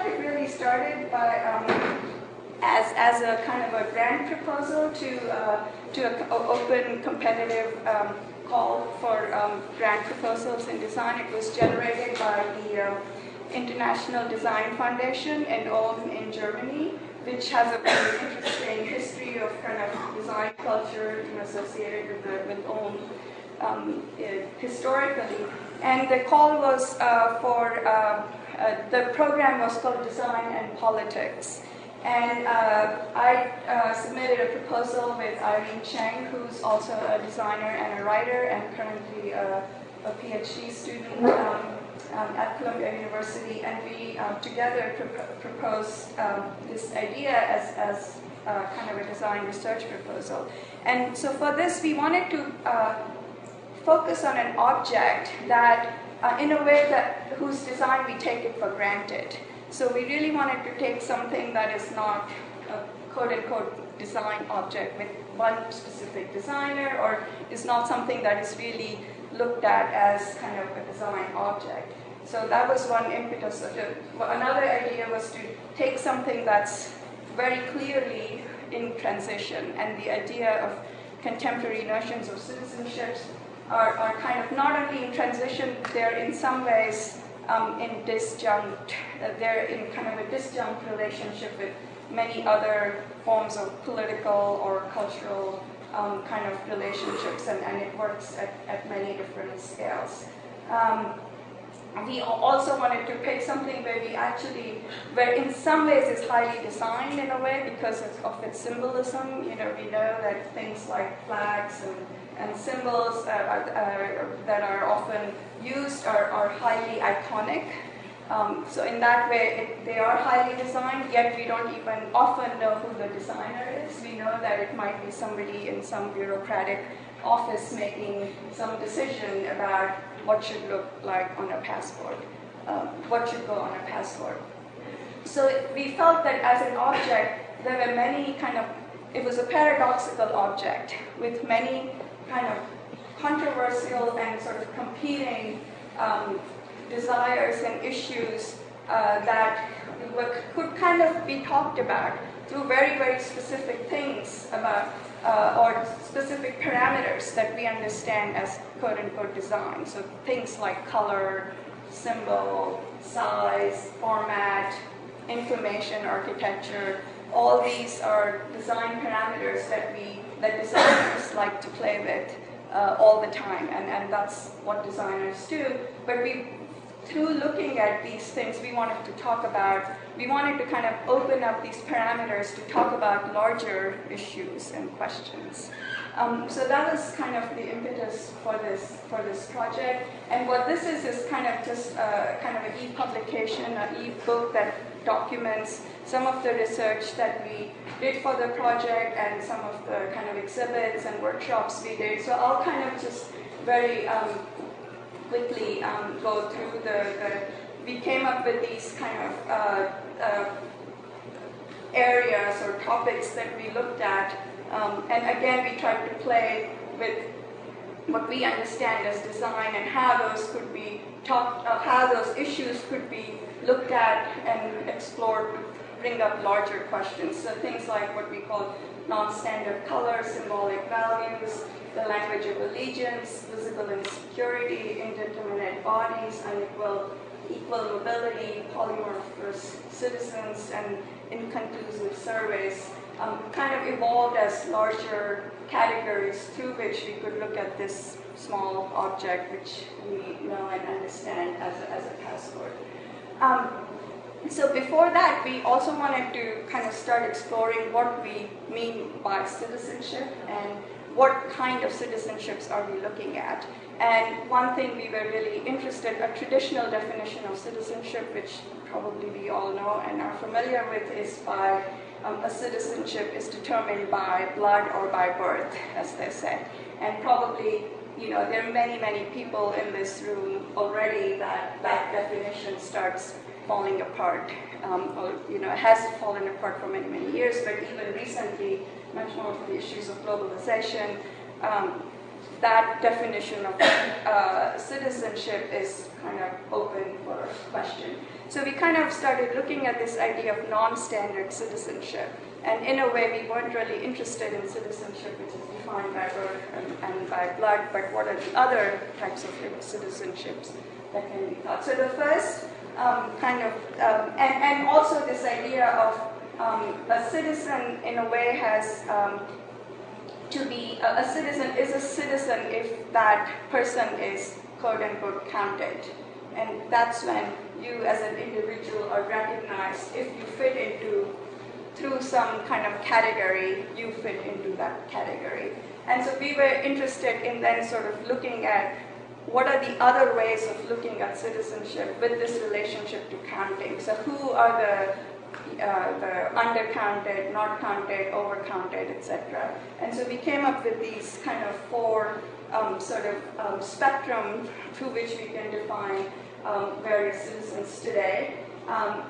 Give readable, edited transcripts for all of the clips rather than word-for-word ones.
project really started by as a kind of a grant proposal to an open competitive call for grant proposals in design. It was generated by the International Design Foundation in Ulm in Germany, which has a very interesting history of kind of design culture associated with Ulm historically. And the call was the program was called Design and Politics. And I submitted a proposal with Irene Cheng, who's also a designer and a writer, and currently a PhD student at Columbia University. And we together proposed this idea as kind of a design research proposal. And so for this, we wanted to focus on an object that, in a way that whose design we take it for granted. So we really wanted to take something that is not a quote-unquote design object with one specific designer, or is not something that is really looked at as kind of a design object. So that was one impetus. Another idea was to take something that's very clearly in transition, and the idea of contemporary notions of citizenships are kind of not only in transition, they're in some ways in disjunct. They're in kind of a disjunct relationship with many other forms of political or cultural kind of relationships, and it works at many different scales. We also wanted to pick something where in some ways it's highly designed in a way because of its symbolism. You know, we know that things like flags and symbols that are often used are highly iconic. So in that way, they are highly designed, yet we don't even often know who the designer is. We know that it might be somebody in some bureaucratic office making some decision about what should look like on a passport, what should go on a passport. So we felt that as an object, there were many it was a paradoxical object with many kind of controversial and sort of competing desires and issues that could kind of be talked about through very, very specific things about or specific parameters that we understand as quote-unquote design. So things like color, symbol, size, format, information architecture, all these are design parameters that designers like to play with all the time, and that's what designers do. But through looking at these things, we wanted to kind of open up these parameters to talk about larger issues and questions. So that was kind of the impetus for this project. And what this is kind of just kind of an e-publication, an e-book that documents some of the research that we did for the project and some of the kind of exhibits and workshops we did. So I'll kind of just very quickly go through we came up with these kind of areas or topics that we looked at. And again, we tried to play with what we understand as design and how those could be how those issues could be looked at and explored to bring up larger questions. So things like what we call non-standard color, symbolic values, the language of allegiance, visible insecurity, indeterminate bodies, unequal mobility, polymorphous citizens, and inconclusive surveys kind of evolved as larger categories through which we could look at this small object which we know and understand as a passport. So before that, we also wanted to kind of start exploring what we mean by citizenship and what kind of citizenships are we looking at. And one thing we were really interested, a traditional definition of citizenship, which probably we all know and are familiar with, is by a citizenship is determined by blood or by birth, as they say. And probably, you know, there are many, many people in this room already that definition starts falling apart. Or, you know, it has fallen apart for many, many years, but even recently, much more of the issues of globalization, that definition of citizenship is kind of open for question. So we kind of started looking at this idea of non-standard citizenship. And in a way, we weren't really interested in citizenship, which is defined by birth and by blood, but what are the other types of citizenships that can be thought. So the first and also this idea of a citizen in a way has to be, a citizen is a citizen if that person is quote unquote counted. And that's when you as an individual are recognized if you fit into, through some kind of category, you fit into that category. And so we were interested in then sort of looking at what are the other ways of looking at citizenship with this relationship to counting. So who are the undercounted, not counted, overcounted, etc. And so we came up with these kind of four spectrum through which we can define various citizens today.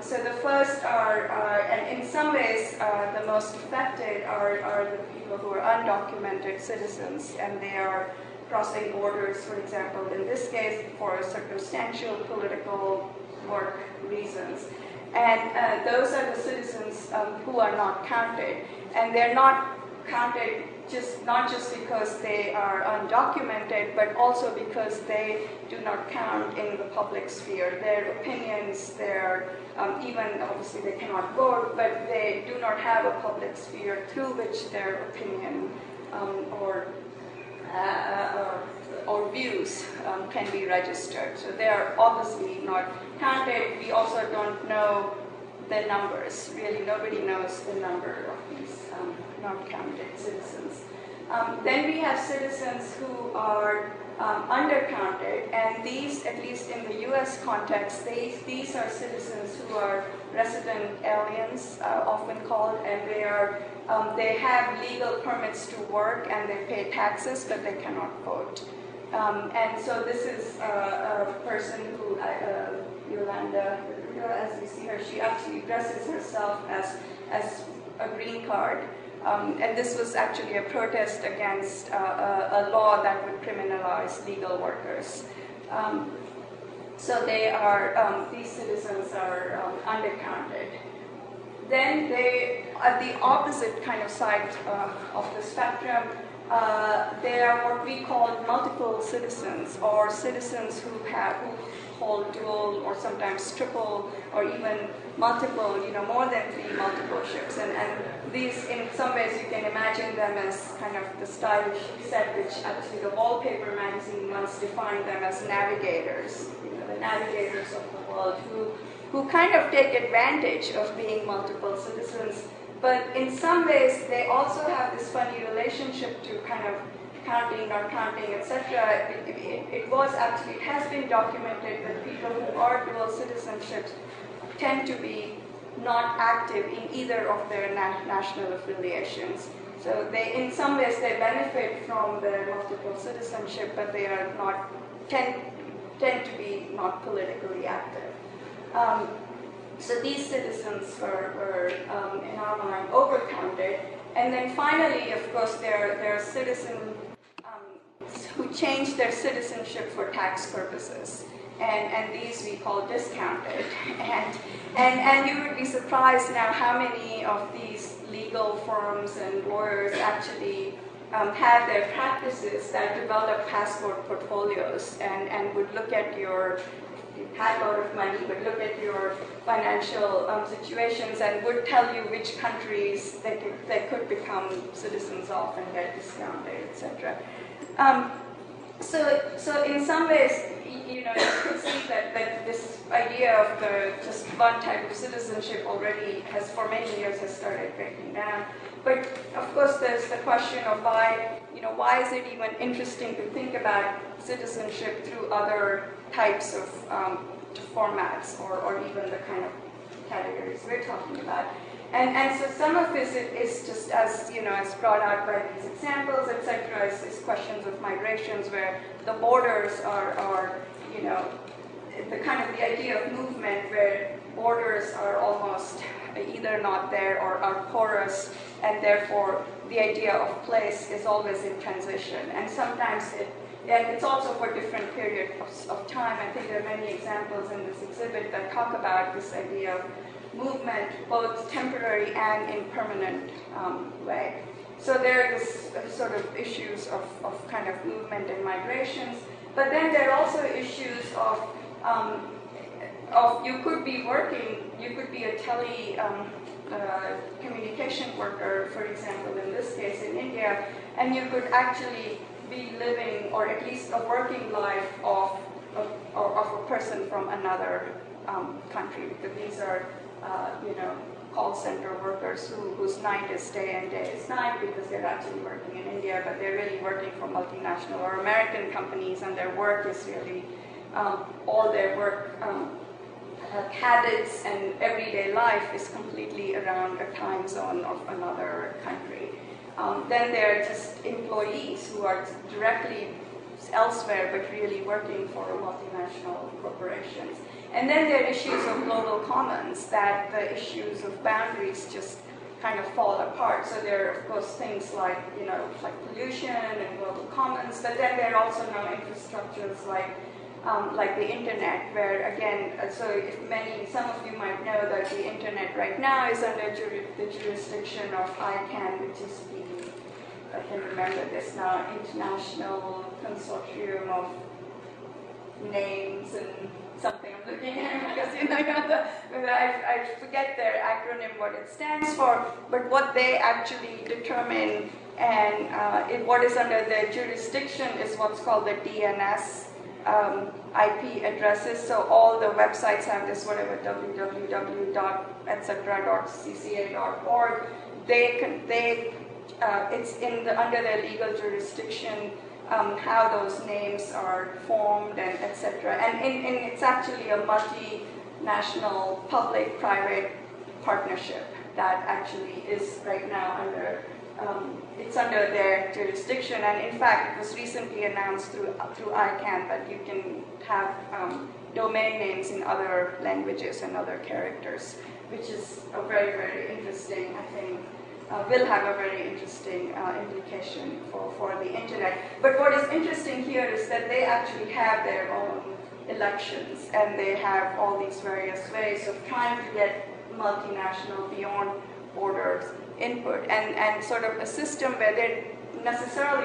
So the first are, and in some ways the most affected are the people who are undocumented citizens, and they are crossing borders, for example, in this case, for circumstantial political work reasons. And those are the citizens who are not counted. And they're not counted not just because they are undocumented, but also because they do not count in the public sphere. Their opinions, even obviously they cannot vote, but they do not have a public sphere through which their opinion or views can be registered. So they are obviously not counted. We also don't know the numbers. Really, nobody knows the number of these not counted citizens. Then we have citizens who are undercounted, and these, at least in the US context, these are citizens who are resident aliens, often called, and they have legal permits to work and they pay taxes, but they cannot vote. And so this is a person who, Yolanda, as you see her, she actually dresses herself as a green card. And this was actually a protest against a law that would criminalize legal workers. So they are, these citizens are undercounted. Then they, at the opposite kind of side of the spectrum, they are what we call multiple citizens, or citizens who hold dual or sometimes triple or even multiple, more than 3 multiple ships. And these, in some ways, you can imagine them as kind of the stylish set, which actually the Wallpaper magazine once defined them as navigators, the navigators of the world, who kind of take advantage of being multiple citizens. But in some ways, they also have this funny relationship to kind of counting, not counting, etc. It has been documented that people who are dual citizenships tend to be not active in either of their national affiliations. So they, in some ways, they benefit from the multiple citizenship, but they are not tend to be not politically active. So these citizens were in our mind, overcounted. And then finally, of course, there are citizens who change their citizenship for tax purposes. And these we call discounted. And you would be surprised now how many of these legal firms and lawyers actually have their practices that develop passport portfolios and would look at your, if you had a lot of money, would look at your financial situations and would tell you which countries they could become citizens of and get discounted, etc. So in some ways, you could see that this idea of just one type of citizenship already for many years has started breaking down. But of course, there's the question of why is it even interesting to think about citizenship through other types of formats or even the kind of categories we're talking about. And so some of this is just as brought out by these examples, etc., is questions of migrations where the borders are the kind of the idea of movement where borders are almost either not there or are porous, and therefore the idea of place is always in transition. And sometimes and it's also for different periods of time. I think there are many examples in this exhibit that talk about this idea of movement, both temporary and in permanent way. So there are this sort of issues of kind of movement and migrations, but then there are also issues of you could be working, you could be a communication worker, for example, in this case in India, and you could actually be living, or at least a working life of a person from another country, because these are, call center workers whose night is day and day is night, because they're actually working in India, but they're really working for multinational or American companies, and their work is really, all their work habits and everyday life is completely around a time zone of another country. Then there are just employees who are directly elsewhere but really working for multinational corporations. And then there are issues of global commons, that the issues of boundaries just kind of fall apart. So there are, of course, things like, like pollution and global commons, but then there are also now infrastructures like the internet, where again, so some of you might know that the internet right now is under the jurisdiction of ICANN, which is I can remember this now, International Consortium of Names and something I'm looking at, because I forget their acronym, what it stands for, but what they actually determine and what is under their jurisdiction is what's called the DNS IP addresses. So all the websites have this www.etc.cca.org. It's under their legal jurisdiction how those names are formed and etc. And it's actually a multinational public-private partnership that actually is right now under. It's under their jurisdiction, and in fact, it was recently announced through ICANN that you can have domain names in other languages and other characters, which is a very, very interesting, I think, will have a very interesting implication for the internet. But what is interesting here is that they actually have their own elections, and they have all these various ways of trying to get multinational beyond borders input, and sort of a system where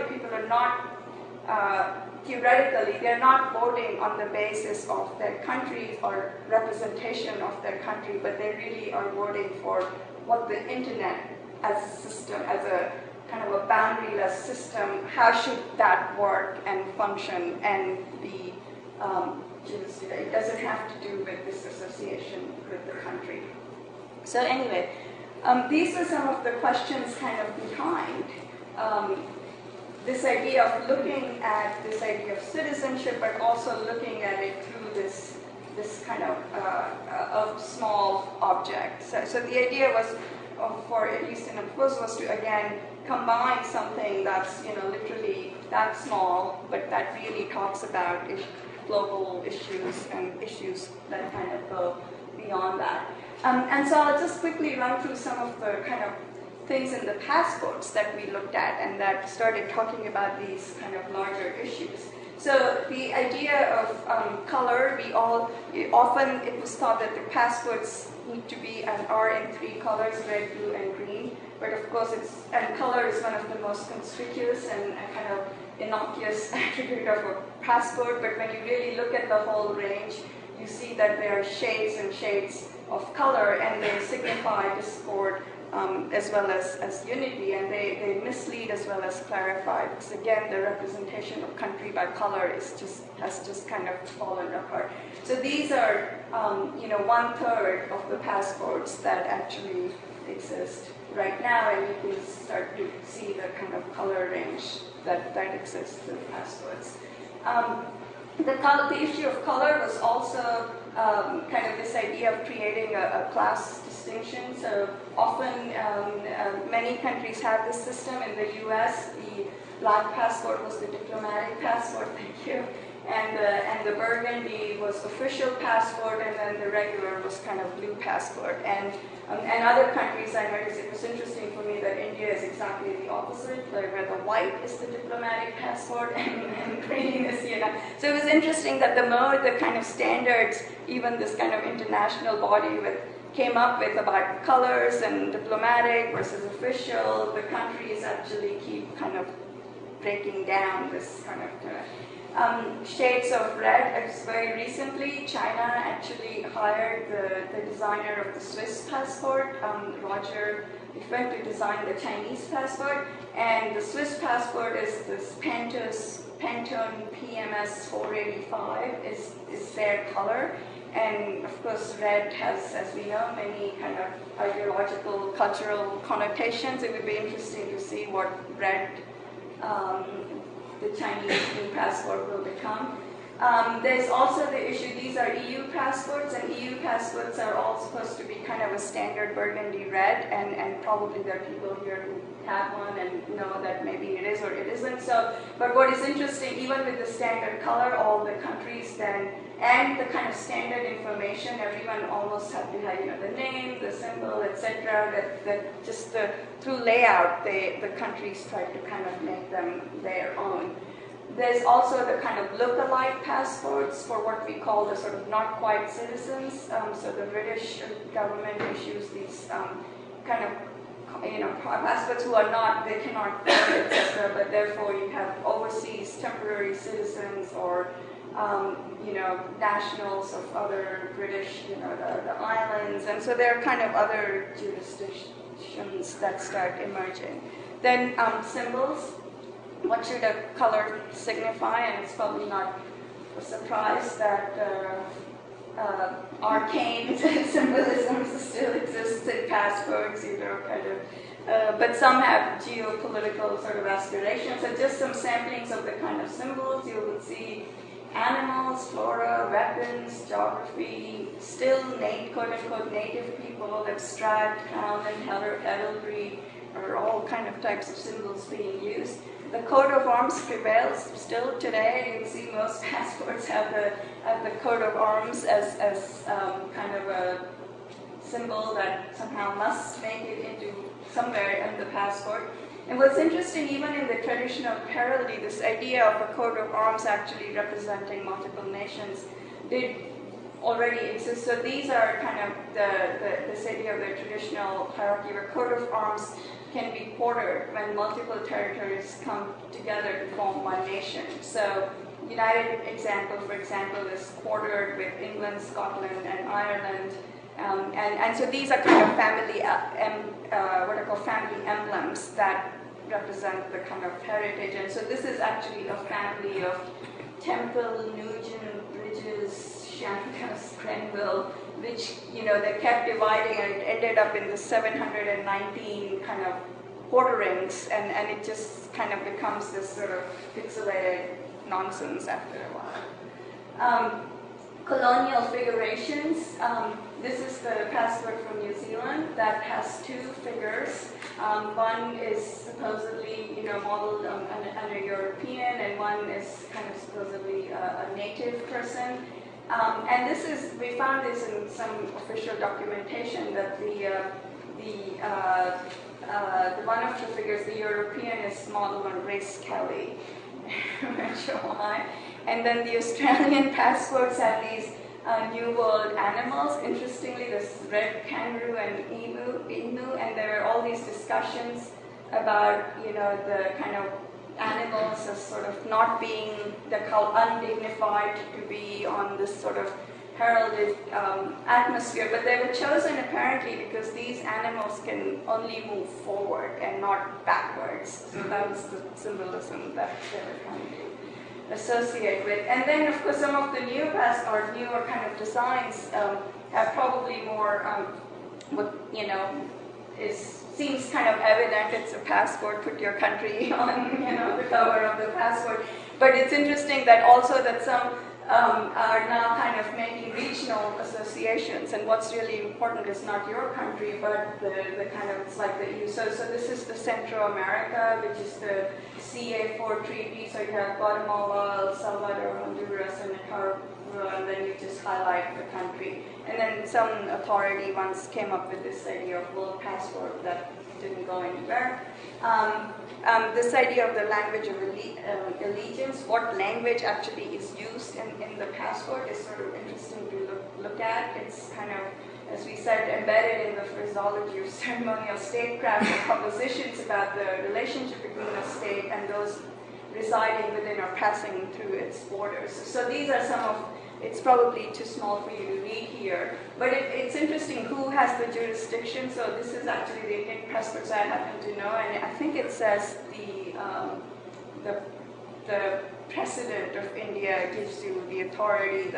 people are not, theoretically, they're not voting on the basis of their country or representation of their country, but they really are voting for what the internet as a system, as a kind of a boundaryless system, how should that work and function and be it doesn't have to do with this association with the country. So anyway, these are some of the questions kind of behind this idea of looking at this idea of citizenship, but also looking at it through this kind of small object. So the idea was, for at least in a proposal, was to again combine something that's literally that small, but that really talks about global issues and issues that kind of go beyond that. And so I'll just quickly run through some of the kind of things in the passports that we looked at and that started talking about these kind of larger issues. So the idea of color, often it was thought that the passports need to be and are in three colors, red, blue, and green. But of course, color is one of the most conspicuous and kind of innocuous attribute of a passport. But when you really look at the whole range, you see that there are shades and shades of color, and they signify discord as well as unity, and they mislead as well as clarify, because again, the representation of country by color has just kind of fallen apart. So these are 1/3 of the passports that actually exist right now, and you can start to see the kind of color range that exists in passports. The issue of color was also kind of this idea of creating a class distinction. So often, many countries have this system. In the U.S., the black passport was the diplomatic passport, thank you. and the burgundy was official passport, and then the regular was kind of blue passport. And other countries, I noticed it was interesting for me that India is exactly the opposite, where the white is the diplomatic passport and green is, So it was interesting that the kind of standards, even this kind of international body came up with about colors and diplomatic versus official, the countries actually keep kind of breaking down this kind of shades of red. Very recently, China actually hired the designer of the Swiss passport, Roger, went to design the Chinese passport, and the Swiss passport is this Pantone PMS 485 is their color. And of course, red has, as we know, many kind of ideological, cultural connotations. It would be interesting to see what red the Chinese new passport will become. There's also the issue, these are EU passports, and EU passports are all supposed to be kind of a standard burgundy red, and probably there are people here who have one and know that maybe it is or it isn't. So, but what is interesting, even with the standard color, all the countries then, and the kind of standard information, everyone almost had to have, the name, the symbol, etc. That just through layout, the countries tried to kind of make them their own. There's also the kind of look-alike passports for what we call the sort of not quite citizens. So the British government issues these kind of passports who are not, they cannot vote, etc. But therefore you have overseas temporary citizens or nationals of other British, the islands, and so there are kind of other jurisdictions that start emerging. Then symbols. What should a color signify? And it's probably not a surprise that arcane symbolisms still exist in passports, but some have geopolitical sort of aspirations. So just some samplings of the kind of symbols. You will see animals, flora, weapons, geography, still quote-unquote native people, abstract, crown and heraldry, are all kind of types of symbols being used. The coat of arms prevails still today. You see most passports have the coat of arms as kind of a symbol that somehow must make it into somewhere in the passport. And what's interesting, even in the traditional heraldry, this idea of a coat of arms actually representing multiple nations did already exist. So these are kind of this idea of the traditional hierarchy where coat of arms can be quartered when multiple territories come together to form one nation. So United example, for example, is quartered with England, Scotland, and Ireland. And so these are kind of family, what I call family emblems that represent the kind of heritage. And so this is actually a family of Temple, Nugent, Bridges, Shankas, Grenville, which, they kept dividing, and it ended up in the 719 kind of quarterings, and it just kind of becomes this sort of pixelated nonsense after a while. Colonial figurations. This is the passport from New Zealand that has two figures. One is supposedly, modeled on a European, and one is kind of supposedly a native person. And we found this in some official documentation that the one of the figures, the European, is modeled on Grace Kelly. I'm not sure why. And then the Australian passports have these New World animals. Interestingly, this red kangaroo and emu, and there were all these discussions about, the kind of animals as sort of not being undignified to be on this sort of heralded atmosphere, but they were chosen apparently because these animals can only move forward and not backwards. So that was the symbolism that they were trying to associate with. And then, of course, some of the newer kind of designs have probably more seems kind of evident. It's a passport, put your country on, the cover of the passport. But it's interesting that also that some are now kind of making regional associations, and what's really important is not your country, but the kind of, it's like the EU. So this is the Central America, which is the CA4 treaty, so you have Guatemala, El Salvador, Honduras, and Nicaragua, and then you just highlight the country. And then some authority once came up with this idea of world passport that didn't go anywhere. This idea of the language of allegiance, what language actually is used in the passport is sort of interesting to look at. It's kind of, as we said, embedded in the phraseology of ceremonial statecraft and propositions about the relationship between a state and those residing within or passing through its borders. So these are some of, it's probably too small for you to read here, but it's interesting who has the jurisdiction. So this is actually the Indian passports I happen to know, and I think it says the President of India gives you the authority.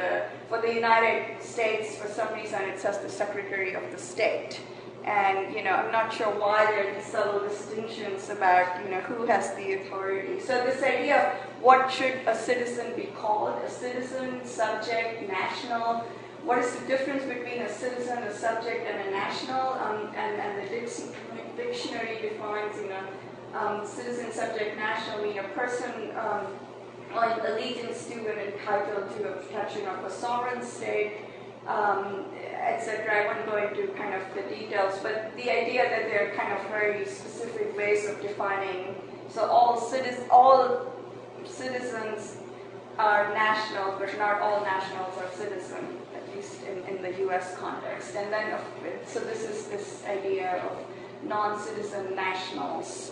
For the United States, for some reason, it says the Secretary of the State. And, I'm not sure why there are these subtle distinctions about, who has the authority. So this idea of what should a citizen be called, a citizen, subject, national, what is the difference between a citizen, a subject, and a national? And the dictionary defines, citizen, subject, national mean a person on allegiance to and entitled to a protection of a sovereign state, etc. I won't go into kind of the details, but the idea that there are kind of very specific ways of defining. So all citizens are national, but not all nationals are citizens, at least in the U.S. context. And then, so this is this idea of non-citizen nationals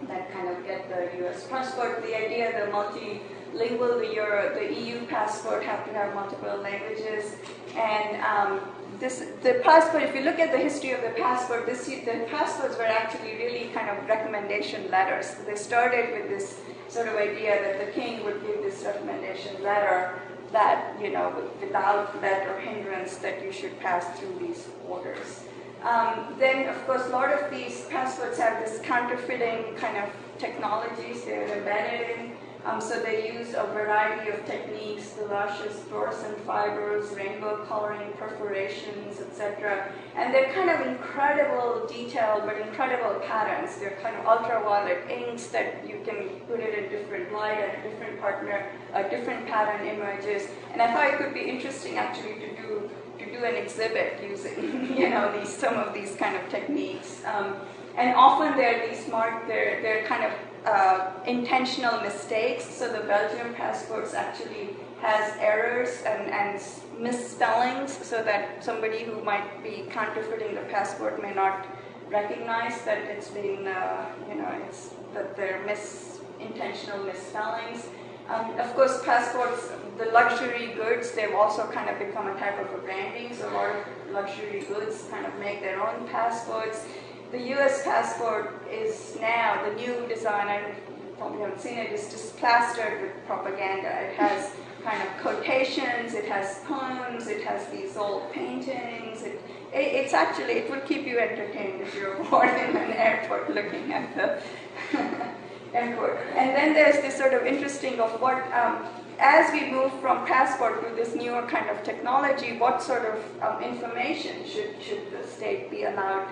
that kind of get the U.S. passport. The idea the multilingual, the EU passport have to have multiple languages. And the passport, if you look at the history of the passport, the passports were actually really kind of recommendation letters. They started with this sort of idea that the king would give this recommendation letter that, without let or hindrance, that you should pass through these borders. Then, of course, a lot of these passports have this counterfeiting kind of technologies they're embedded in. So they use a variety of techniques, the luscious fluorescent fibers, rainbow coloring, perforations, etc. And they're kind of incredible detail, but incredible patterns. They're kind of ultraviolet inks that you can put it in different light and different different pattern images. And I thought it could be interesting actually to do an exhibit using, some of these kind of techniques. And often they're kind of intentional mistakes. So the Belgian passports actually has errors and misspellings, so that somebody who might be counterfeiting the passport may not recognize that it's been, that they're intentional misspellings. Of course, passports, the luxury goods, they've also kind of become a type of a branding. So a lot of luxury goods kind of make their own passports. The U.S. passport is now, the new design, I probably haven't seen it, is just plastered with propaganda. It has kind of quotations, it has poems, it has these old paintings. It's actually, it would keep you entertained if you're bored in an airport looking at the airport. And then there's this sort of interesting of what, as we move from passport to this newer kind of technology, what sort of information should the state be allowed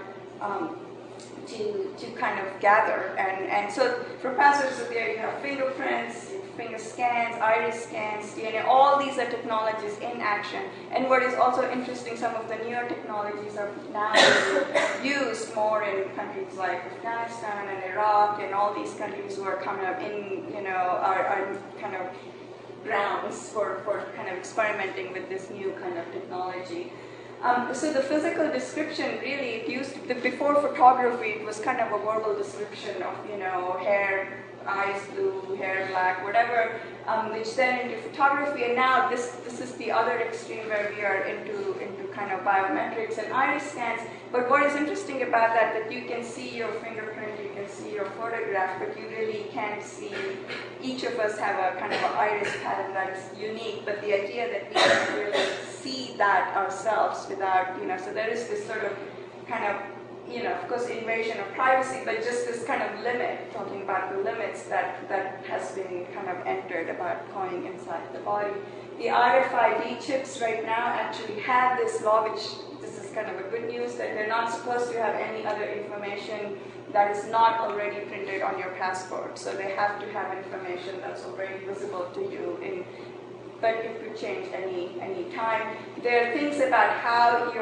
to kind of gather. And so for passports, there you have fingerprints, finger scans, iris scans, DNA, all these are technologies in action. And what is also interesting, some of the newer technologies are now used more in countries like Afghanistan and Iraq and all these countries who are kind of in, are kind of grounds for kind of experimenting with this new kind of technology. So the physical description really, it used to, before photography, it was kind of a verbal description of, hair, eyes blue, hair black, whatever, which then into photography. And now this is the other extreme where we are into kind of biometrics and iris scans. But what is interesting about that you can see your fingerprint, you can see your photograph, but you really can't see, each of us have a kind of an iris pattern that is unique, but the idea that we can really see that ourselves without, so there is this sort of kind of of course, invasion of privacy, but just this kind of limit, talking about the limits that has been kind of entered about going inside the body. The RFID chips right now actually have this law, which this is kind of a good news, that they're not supposed to have any other information that is not already printed on your passport. So they have to have information that's already visible to you, but it could change any time. There are things about how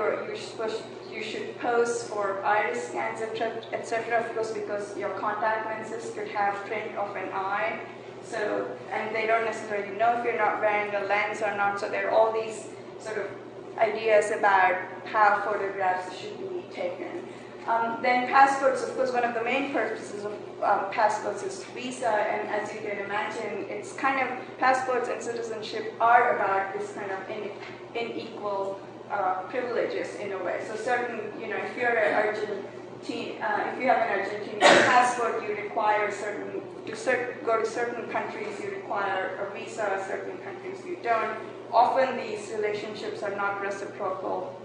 you should pose for iris scans, etc. Of course, because your contact lenses could have print of an eye. So, and they don't necessarily know if you're not wearing a lens or not. So there are all these sort of ideas about how photographs should be taken. Then passports, of course, one of the main purposes of passports is visa, and as you can imagine, it's kind of, passports and citizenship are about this kind of unequal privileges in a way. So certain, if you're an Argentine, if you have an Argentinian passport, you require go to certain countries, you require a visa, certain countries you don't. Often these relationships are not reciprocal,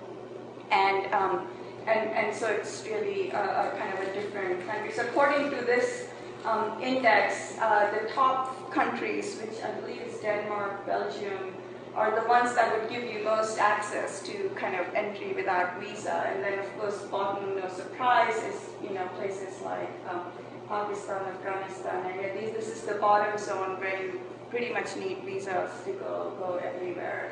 and so it's really a kind of a different country. So according to this index, the top countries, which I believe is Denmark, Belgium, are the ones that would give you most access to kind of entry without visa. And then, of course, bottom, no surprise, is places like Pakistan, Afghanistan, and this is the bottom zone where you pretty much need visas to go everywhere.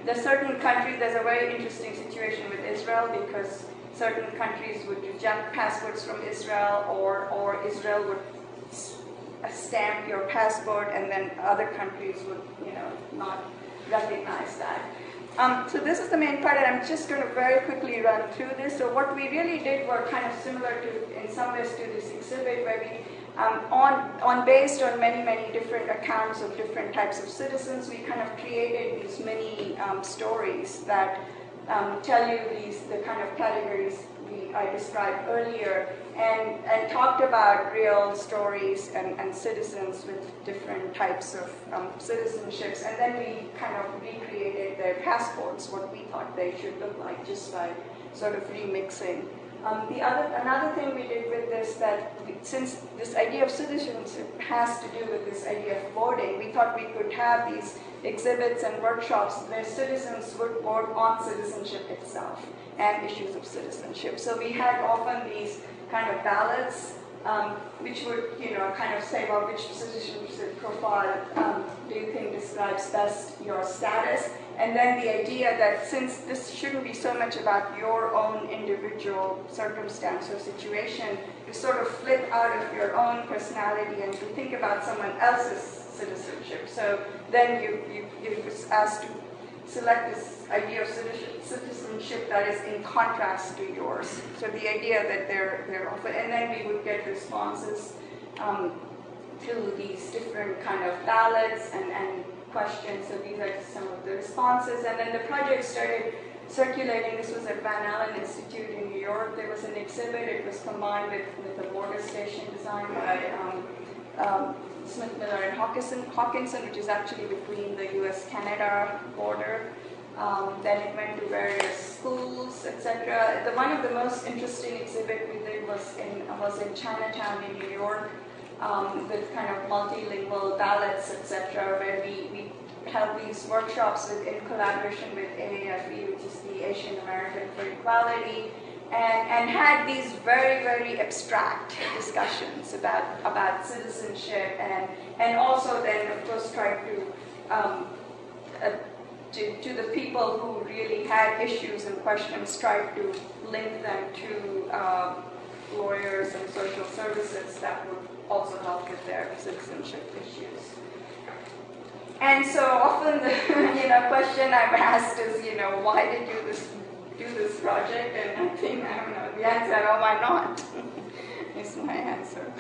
There's certain countries, there's a very interesting situation with Israel, because certain countries would reject passports from Israel, or Israel would stamp your passport, and then other countries would, not recognize that. So this is the main part, and I'm just going to very quickly run through this. So what we really did were kind of similar to, in some ways, to this exhibit, where we, based on many different accounts of different types of citizens, we kind of created these mini stories that tell you the kind of categories I described earlier, and talked about real stories and citizens with different types of citizenships, and then we kind of recreated their passports, what we thought they should look like, just by sort of remixing. Another thing we did with this, that since this idea of citizenship has to do with this idea of voting, we thought we could have these exhibits and workshops where citizens would vote on citizenship itself and issues of citizenship. So we had often these kind of ballots, which would, kind of say, well, which citizenship profile do you think describes best your status? And then the idea that since this shouldn't be so much about your own individual circumstance or situation, to sort of flip out of your own personality and to think about someone else's citizenship. So then you was asked to select this idea of citizenship that is in contrast to yours. So the idea that they're often, and then we would get responses to these different kind of ballots and questions. So these are some of the responses. And then the project started circulating. This was at Van Allen Institute in New York. There was an exhibit. It was combined with a border station designed by Smith, Miller, and Hawkinson, which is actually between the US-Canada border. Then it went to various schools, etc. One of the most interesting exhibit we did was in Chinatown in New York, with kind of multilingual ballots, etc., where we held these workshops in collaboration with AAFE, which is the Asian American for Equality, and had these very abstract discussions about citizenship, and also then, of course, tried to the people who really had issues and questions, tried to link them to lawyers and social services that would also help with their citizenship issues. And so often the question I'm asked is, why did you do this project? And I don't know, the answer, oh, why not? is my answer.